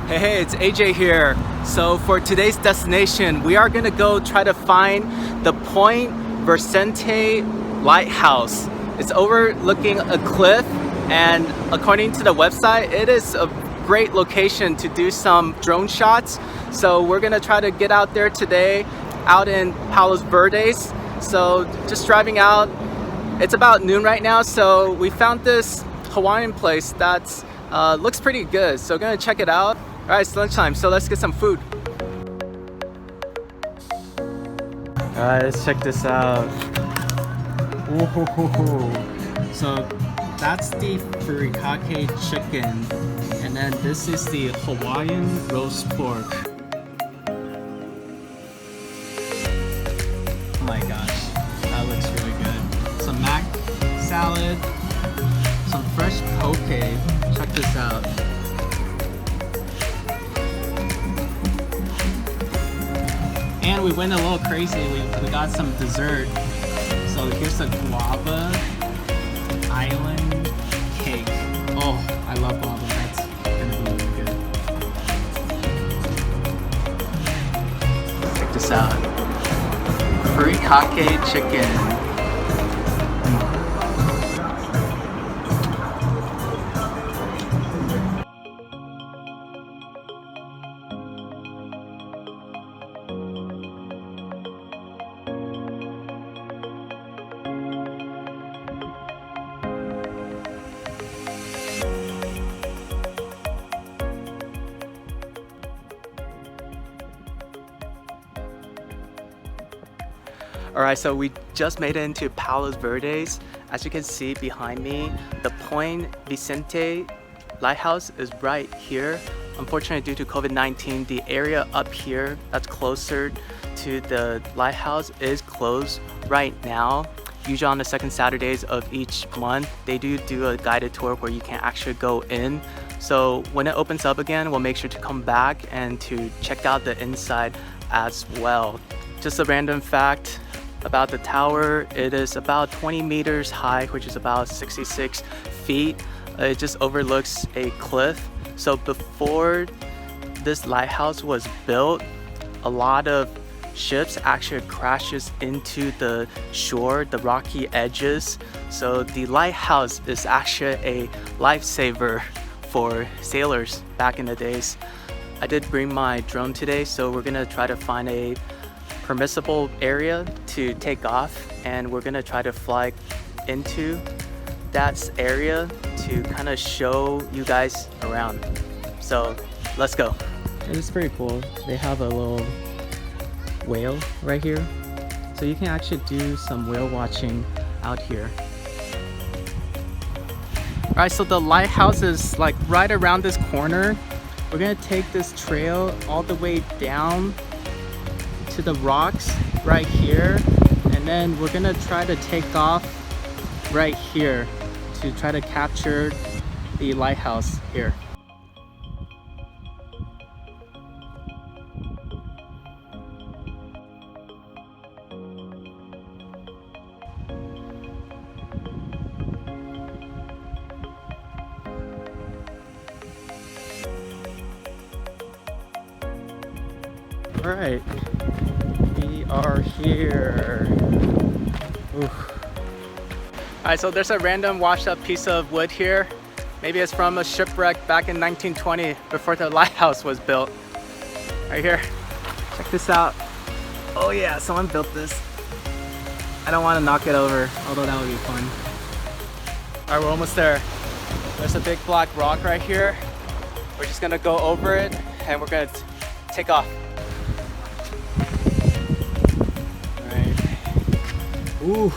Hey, it's AJ here. So for today's destination, we are gonna go try to find the Point Vicente Lighthouse. It's overlooking a cliff, and according to the website, it is a great location to do some drone shots. So we're gonna try to get out there today, out in Palos Verdes. So just driving out. It's about noon right now, so we found this Hawaiian place that's looks pretty good. So gonna check it out. All right, it's lunchtime, so let's get some food. All right, let's check this out. Ooh. So that's the furikake chicken, and then this is the Hawaiian roast pork. Oh my gosh, that looks really good. Some mac salad, some fresh poke. Check this out. And we went a little crazy. We got some dessert. So here's the guava island cake. Oh, I love guava. That's gonna be really good. Check this out. Furikake chicken. Alright, so we just made it into Palos Verdes. As you can see behind me, the Point Vicente Lighthouse is right here. Unfortunately, due to COVID-19, the area up here that's closer to the lighthouse is closed right now. Usually on the second Saturdays of each month, they do a guided tour where you can actually go in. So when it opens up again, we'll make sure to come back and to check out the inside as well. Just a random fact about the tower, it is about 20 meters high, which is about 66 feet. It just overlooks a cliff. So before this lighthouse was built, a lot of ships actually crashes into the shore, the rocky edges. So the lighthouse is actually a lifesaver for sailors back in the days. I did bring my drone today, so we're gonna try to find a permissible area to take off, and we're gonna try to fly into that area to kind of show you guys around. So let's go. It's pretty cool. They have a little whale right here, so you can actually do some whale watching out here. All right, so the lighthouse is like right around this corner. We're gonna take this trail all the way down to the rocks right here, and then we're gonna try to take off right here to try to capture the lighthouse here. All right, we are here. Oof. All right, so there's a random washed up piece of wood here. Maybe it's from a shipwreck back in 1920 before the lighthouse was built. Right here, check this out. Oh yeah, someone built this. I don't want to knock it over, although that would be fun. All right, we're almost there. There's a big black rock right here. We're just gonna go over it and we're gonna take off. Ooh,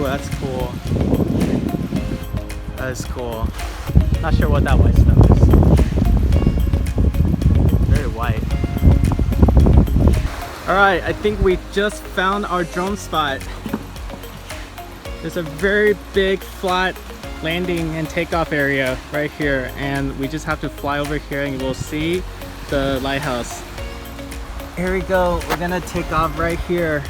that's cool. That is cool. Not sure what that white stuff is. Very white. All right, I think we just found our drone spot. There's a very big flat landing and takeoff area right here, and we just have to fly over here and we'll see the lighthouse. Here we go. We're gonna take off right here.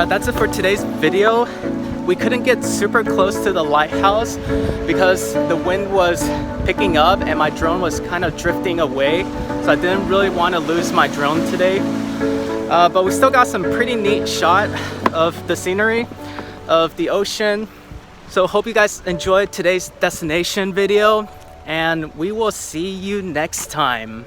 that's it for today's video. We couldn't get super close to the lighthouse because the wind was picking up and my drone was kind of drifting away, so I didn't really want to lose my drone today. But we still got some pretty neat shot of the scenery of the ocean. So hope you guys enjoyed today's destination video, and we will see you next time.